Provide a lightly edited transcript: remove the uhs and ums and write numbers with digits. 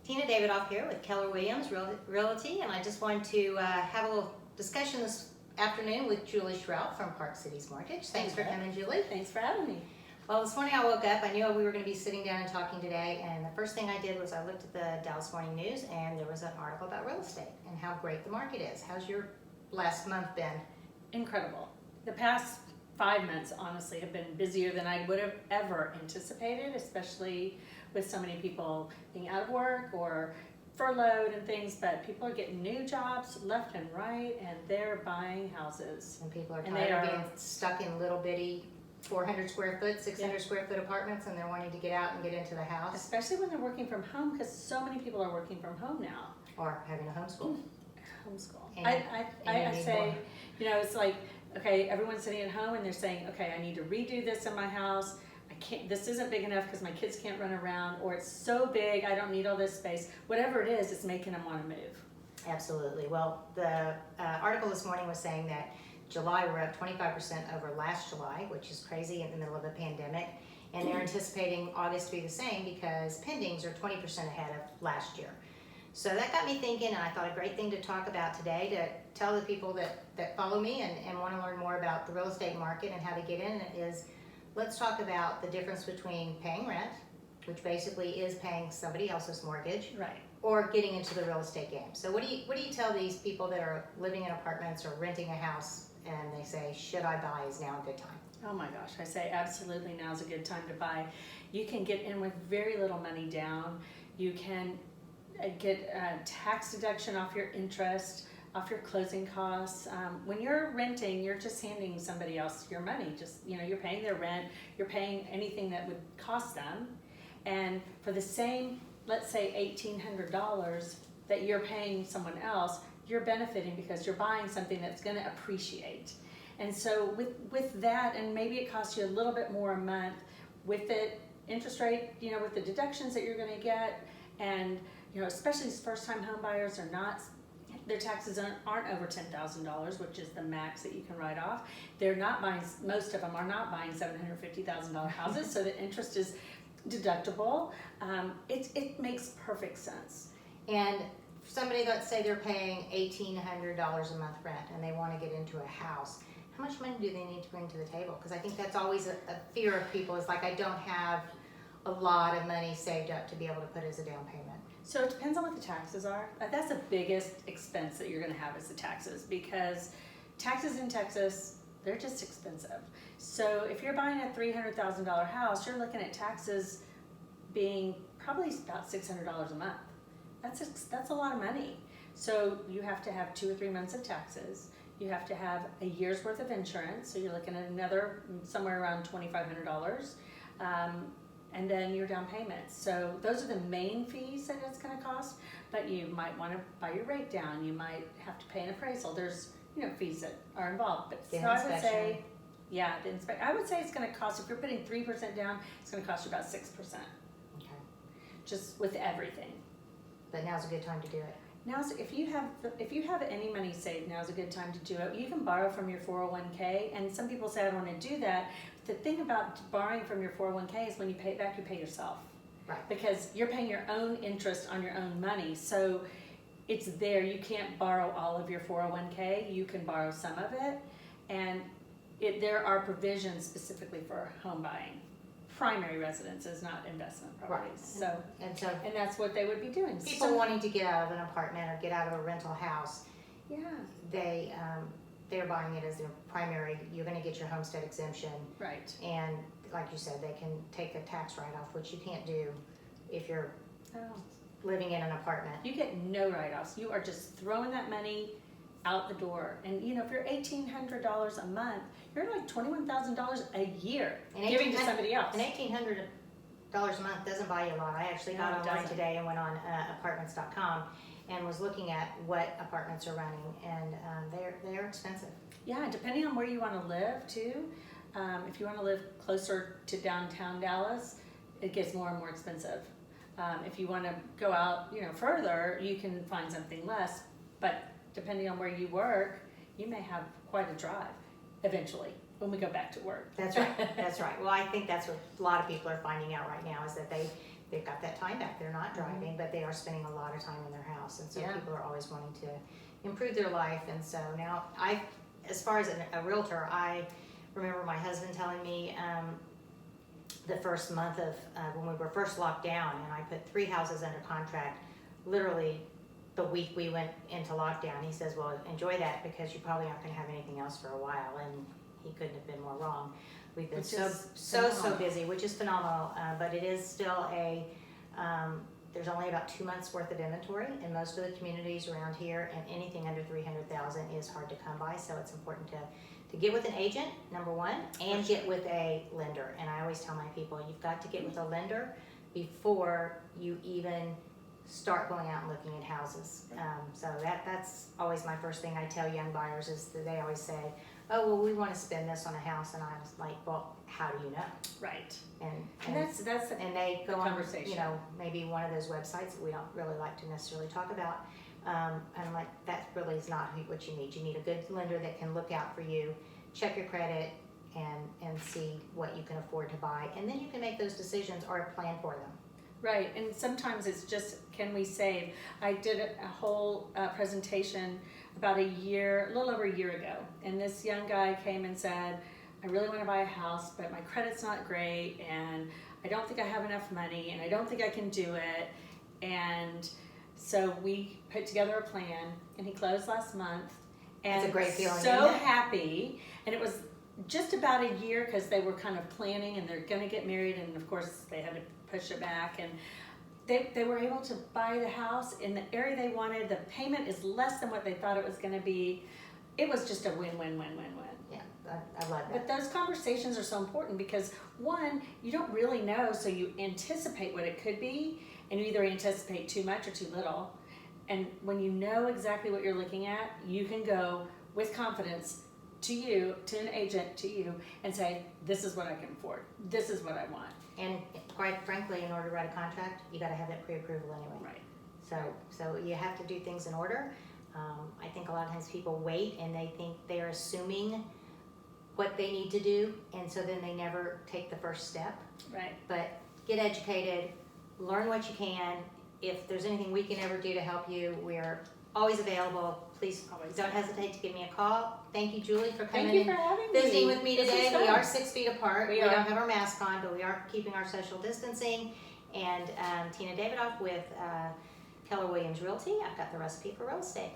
Tina Davidoff here with Keller Williams Realty, and I just wanted to have a little discussion this afternoon with Julie Schrout from Park Cities Mortgage. Thanks for coming, Julie. Thanks for having me. Well, this morning I woke up, I knew we were going to be sitting down and talking today, and the first thing I did was I looked at the Dallas Morning News, and there was an article about real estate and how great the market is. How's your last month been? Incredible. The past 5 months, honestly, have been busier than I would have ever anticipated, especially with so many people being out of work or furloughed and things, but people are getting new jobs left and right, and they're buying houses. And people are tired of being stuck in little bitty 400 square foot, 600 square foot apartments, and they're wanting to get out and get into the house. Especially when they're working from home, because so many people are working from home now. Or having a homeschool. Homeschool. I say, you know, it's like, okay, everyone's sitting at home and they're saying, okay, I need to redo this in my house. This isn't big enough because my kids can't run around, or it's so big, I don't need all this space. Whatever it is, it's making them want to move. Absolutely. Well, the article this morning was saying that July we're up 25% over last July, which is crazy in the middle of a pandemic. And they're anticipating August to be the same because pendings are 20% ahead of last year. So that got me thinking, and I thought a great thing to talk about today to tell the people that follow me and want to learn more about the real estate market and how to get in it is, let's talk about the difference between paying rent, which basically is paying somebody else's mortgage, right, or getting into the real estate game. So what do you tell these people that are living in apartments or renting a house and they say, should I buy? Is now a good time? Oh my gosh, I say absolutely now's a good time to buy. You can get in with very little money down. You can get a tax deduction off your interest, off your closing costs. When you're renting, you're just handing somebody else your money. Just, you know, you're paying their rent, you're paying anything that would cost them. And for the same, let's say $1,800 that you're paying someone else, you're benefiting because you're buying something that's going to appreciate. And so with that, and maybe it costs you a little bit more a month with the interest rate, you know, with the deductions that you're going to get, and you know, especially these first-time home buyers are not, their taxes aren't over $10,000, which is the max that you can write off. They're not buying, most of them are not buying $750,000 houses, so the interest is deductible. It makes perfect sense. And somebody, let's say they're paying $1,800 a month rent and they want to get into a house, how much money do they need to bring to the table? Because I think that's always a fear of people, is like, I don't have a lot of money saved up to be able to put as a down payment. So it depends on what the taxes are. That's the biggest expense that you're going to have is the taxes, because taxes in Texas, they're just expensive. So if you're buying a $300,000 house, you're looking at taxes being probably about $600 a month. That's a lot of money. So you have to have 2 or 3 months of taxes. You have to have a year's worth of insurance. So you're looking at another somewhere around $2,500. And then your down payment. So those are the main fees that it's going to cost, but you might want to buy your rate down. You might have to pay an appraisal. There's, you know, fees that are involved. But the so I would say, yeah, I would say it's going to cost, if you're putting 3% down, it's going to cost you about 6%. Okay. Just with everything. But now's a good time to do it. Now's, if you have any money saved, now's a good time to do it. You can borrow from your 401k, and some people say I don't want to do that. The thing about borrowing from your 401k is when you pay it back, you pay yourself. Right. Because you're paying your own interest on your own money. So it's there. You can't borrow all of your 401k. You can borrow some of it. And there are provisions specifically for home buying. Primary residences, not investment properties. Right. And that's what they would be doing. People wanting to get out of an apartment or get out of a rental house, yeah, they're buying it as their primary. You're going to get your homestead exemption, right? And like you said, they can take a tax write-off, which you can't do if you're living in an apartment. You get no write-offs. You are just throwing that money out the door. And you know, if you're $1,800 a month, you're like $21,000 a year giving to somebody else. And $1,800 a month doesn't buy you a lot. I actually got online today and went on apartments.com and was looking at what apartments are running, and they're expensive. Yeah, depending on where you want to live too. If you want to live closer to downtown Dallas, it gets more and more expensive. If you want to go out, you know, further, you can find something less. But depending on where you work, you may have quite a drive eventually when we go back to work. That's right. That's right. Well, I think that's what a lot of people are finding out right now, is that they've got that time back, they're not driving, but they are spending a lot of time in their house, and so Yeah. people are always wanting to improve their life. And so now as far as a realtor, I remember my husband telling me, the first month of, when we were first locked down, and I put 3 houses under contract, literally the week we went into lockdown. He says, well, enjoy that, because you probably aren't gonna have anything else for a while, and he couldn't have been more wrong. We've been Which so is so busy, which is phenomenal, but it is still there's only about 2 months worth of inventory in most of the communities around here, and anything under 300,000 is hard to come by. So it's important to get with an agent, number one, and get with a lender. And I always tell my people, you've got to get with a lender before you even start going out and looking at houses. So that's always my first thing I tell young buyers, is that they always say, oh, well, we want to spend this on a house. And I was like, well, how do you know? Right. And that's and they go on, conversation. you know, maybe one of those websites that we don't really like to necessarily talk about. And I'm like, that really is not what you need. You need a good lender that can look out for you, check your credit, and see what you can afford to buy. And then you can make those decisions or plan for them. Right, and sometimes it's just, can we save? I did a whole presentation about a little over a year ago, and this young guy came and said, I really want to buy a house, but my credit's not great, and I don't think I have enough money, and I don't think I can do it. And so we put together a plan, and he closed last month. And It's a great feeling, so isn't it? happy, and it was just about a year, because they were kind of planning, and they're going to get married, and of course they had to push it back, and they were able to buy the house in the area they wanted. The payment is less than what they thought it was going to be. It was just a win-win-win-win-win. Yeah, I love that. But those conversations are so important, because one, you don't really know, so you anticipate what it could be, and you either anticipate too much or too little. And when you know exactly what you're looking at, you can go with confidence to an agent, and say, this is what I can afford. This is what I want. And quite frankly, in order to write a contract, you got to have that pre-approval anyway. Right. So you have to do things in order. I think a lot of times people wait, and they think they're assuming what they need to do, and so then they never take the first step. Right. But get educated, learn what you can. If there's anything we can ever do to help you, we're always available. Please don't hesitate to give me a call. Thank you, Julie, for coming Thank you for and having visiting me. with me This today. was We fun. are 6 feet apart. We We are. don't have our mask on, but we are keeping our social distancing. And Tina Davidoff with Keller Williams Realty. I've got the recipe for real estate.